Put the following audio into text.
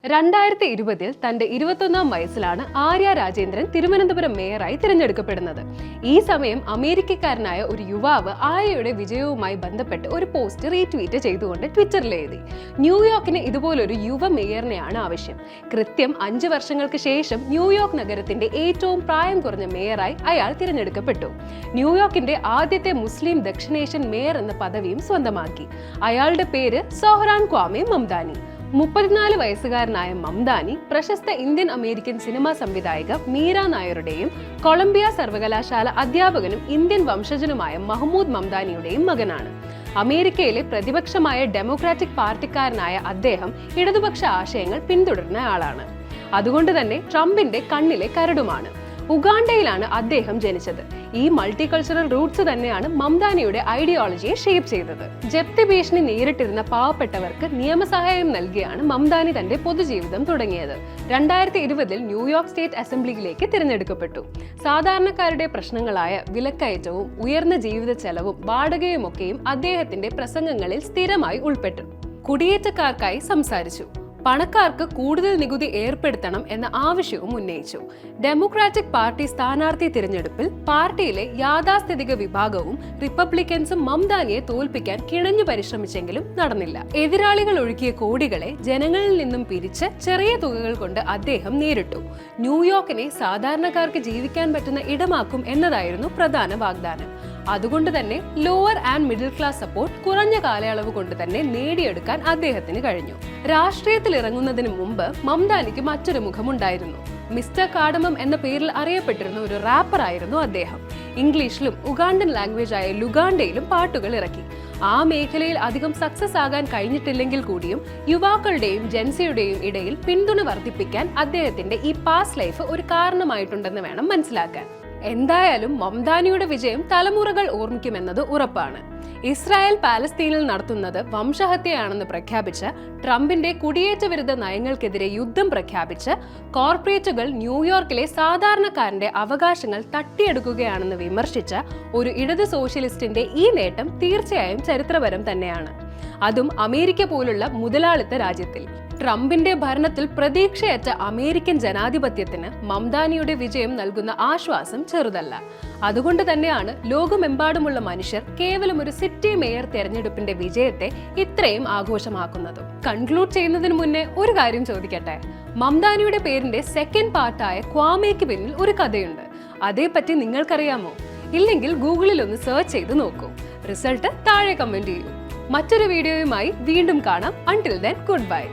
2020 തന്റെ 21ാം വയസ്സിലാണ് ആര്യ രാജേന്ദ്രൻ തിരുവനന്തപുരം മേയറായി തിരഞ്ഞെടുക്കപ്പെടുന്നത്. ഈ സമയം അമേരിക്കക്കാരനായ ഒരു യുവാവ് ആര്യയുടെ വിജയവുമായി ബന്ധപ്പെട്ട് ഒരു പോസ്റ്റ് റീട്വീറ്റ് ചെയ്തുകൊണ്ട് ട്വിറ്ററിൽ എഴുതി, ന്യൂയോർക്കിന് ഇതുപോലൊരു യുവ മേയറിനെയാണ് ആവശ്യം. കൃത്യം 5 വർഷങ്ങൾക്ക് ശേഷം ന്യൂയോർക്ക് നഗരത്തിന്റെ ഏറ്റവും പ്രായം കുറഞ്ഞ മേയറായി അയാൾ തിരഞ്ഞെടുക്കപ്പെട്ടു. ന്യൂയോർക്കിന്റെ ആദ്യത്തെ മുസ്ലിം ദക്ഷിണേഷ്യൻ മേയർ എന്ന പദവിയും സ്വന്തമാക്കി. അയാളുടെ പേര് സോഹ്റാൻ ക്വാമെ മംദാനി. 34 വയസ്സുകാരനായ മംദാനി പ്രശസ്ത ഇന്ത്യൻ അമേരിക്കൻ സിനിമാ സംവിധായിക മീര നായരുടെയും കൊളംബിയ സർവകലാശാല അധ്യാപകനും ഇന്ത്യൻ വംശജനുമായ മഹ്മൂദ് മംദാനിയുടെയും മകനാണ്. അമേരിക്കയിലെ പ്രതിപക്ഷമായ ഡെമോക്രാറ്റിക് പാർട്ടിക്കാരനായ അദ്ദേഹം ഇടതുപക്ഷ ആശയങ്ങൾ പിന്തുടരുന്ന ആളാണ്. അതുകൊണ്ട് തന്നെ ട്രംപിന്റെ കണ്ണിലെ കരടുമാണ്. ഉഗാണ്ടയിലാണ് അദ്ദേഹം ജനിച്ചത്. ഈ മൾട്ടി കൾച്ചറൽ റൂട്ട്സ് തന്നെയാണ് മംദാനിയുടെ ഐഡിയോളജിയെ ഷേപ്പ് ചെയ്തത്. ജപ്തി ഭീഷണി നേരിട്ടിരുന്ന പാവപ്പെട്ടവർക്ക് നിയമസഹായം നൽകിയാണ് മംദാനി തന്റെ പൊതുജീവിതം തുടങ്ങിയത്. 2020 ന്യൂയോർക്ക് സ്റ്റേറ്റ് അസംബ്ലിയിലേക്ക് തിരഞ്ഞെടുക്കപ്പെട്ടു. സാധാരണക്കാരുടെ പ്രശ്നങ്ങളായ വിലക്കയറ്റവും ഉയർന്ന ജീവിത ചെലവും വാടകയുമൊക്കെയും അദ്ദേഹത്തിന്റെ പ്രസംഗങ്ങളിൽ സ്ഥിരമായി ഉൾപ്പെട്ടു. കുടിയേറ്റക്കാർക്കായി സംസാരിച്ചു. പണക്കാർക്ക് കൂടുതൽ നികുതി ഏർപ്പെടുത്തണം എന്ന ആവശ്യവും ഉന്നയിച്ചു. ഡെമോക്രാറ്റിക് പാർട്ടി സ്ഥാനാർത്ഥി തിരഞ്ഞെടുപ്പിൽ പാർട്ടിയിലെ യാഥാസ്ഥിതിക വിഭാഗവും റിപ്പബ്ലിക്കൻസും മംദാനിയെ തോൽപ്പിക്കാൻ കിണഞ്ഞു പരിശ്രമിച്ചെങ്കിലും നടന്നില്ല. എതിരാളികൾ ഒഴുക്കിയ കോടികളെ ജനങ്ങളിൽ നിന്നും പിരിച്ച് ചെറിയ തുകകൾ കൊണ്ട് അദ്ദേഹം നേരിട്ടു. ന്യൂയോർക്കിനെ സാധാരണക്കാർക്ക് ജീവിക്കാൻ പറ്റുന്ന ഇടമാക്കും എന്നതായിരുന്നു പ്രധാന വാഗ്ദാനം. അതുകൊണ്ട് തന്നെ lower and middle class support കുറഞ്ഞ കാലയളവ് കൊണ്ട് തന്നെ നേടിയെടുക്കാൻ അദ്ദേഹത്തിന് കഴിഞ്ഞു. രാഷ്ട്രീയത്തിൽ ഇറങ്ങുന്നതിന് മുമ്പ് മംദാനിക്ക് മറ്റൊരു മുഖമുണ്ടായിരുന്നു. മിസ്റ്റർ കാഡമം എന്ന പേരിൽ അറിയപ്പെട്ടിരുന്ന ഒരു റാപ്പർ ആയിരുന്നു അദ്ദേഹം. ഇംഗ്ലീഷിലും ഉഗാണ്ടൻ ലാംഗ്വേജ് ആയ ലുഗാണ്ടയിലും പാട്ടുകൾ ഇറക്കി. ആ മേഖലയിൽ അധികം സക്സസ് ആകാൻ കഴിഞ്ഞിട്ടില്ലെങ്കിൽ കൂടിയും യുവാക്കളുടെയും ജൻസിയുടെയും ഇടയിൽ പിന്തുണ വർദ്ധിപ്പിക്കാൻ അദ്ദേഹത്തിന്റെ ഈ പാസ്റ്റ് ലൈഫ് ഒരു കാരണമായിട്ടുണ്ടെന്ന് വേണം മനസ്സിലാക്കാൻ. എന്തായാലും മംദാനിയുടെ വിജയം തലമുറകൾ ഓർമ്മിക്കുമെന്നത് ഉറപ്പാണ്. ഇസ്രായേൽ പാലസ്തീനിൽ നടത്തുന്നത് വംശഹത്യയാണെന്ന് പ്രഖ്യാപിച്ച് ട്രംപിന്റെ കുടിയേറ്റ വിരുദ്ധ നയങ്ങൾക്കെതിരെ യുദ്ധം പ്രഖ്യാപിച്ച് കോർപ്പറേറ്റുകൾ ന്യൂയോർക്കിലെ സാധാരണക്കാരന്റെ അവകാശങ്ങൾ തട്ടിയെടുക്കുകയാണെന്ന് വിമർശിച്ച ഒരു ഇടത് സോഷ്യലിസ്റ്റിന്റെ ഈ നേട്ടം തീർച്ചയായും ചരിത്രപരം തന്നെയാണ്. അതും അമേരിക്ക പോലുള്ള മുതലാളിത്ത രാജ്യത്തിൽ. ട്രംപിന്റെ ഭരണത്തിൽ പ്രതീക്ഷയറ്റ അമേരിക്കൻ ജനാധിപത്യത്തിന് മംദാനിയുടെ വിജയം നൽകുന്ന ആശ്വാസം ചെറുതല്ല. അതുകൊണ്ട് തന്നെയാണ് ലോകമെമ്പാടുമുള്ള മനുഷ്യർ കേവലം ഒരു സിറ്റി മേയർ തെരഞ്ഞെടുപ്പിന്റെ വിജയത്തെ ഇത്രയും ആഘോഷമാക്കുന്നതും. കൺക്ലൂഡ് ചെയ്യുന്നതിന് മുന്നേ ഒരു കാര്യം ചോദിക്കട്ടെ. മംദാനിയുടെ പേരിന്റെ സെക്കൻഡ് പാർട്ടായ ക്വാമേക്ക് പിന്നിൽ ഒരു കഥയുണ്ട്. അതേപ്പറ്റി നിങ്ങൾക്കറിയാമോ? ഇല്ലെങ്കിൽ ഗൂഗിളിൽ ഒന്ന് സെർച്ച് ചെയ്ത് നോക്കൂ. റിസൾട്ട് താഴെ കമന്റ് ചെയ്യൂ. മറ്റൊരു വീഡിയോയുമായി വീണ്ടും കാണാം. Until then, good bye.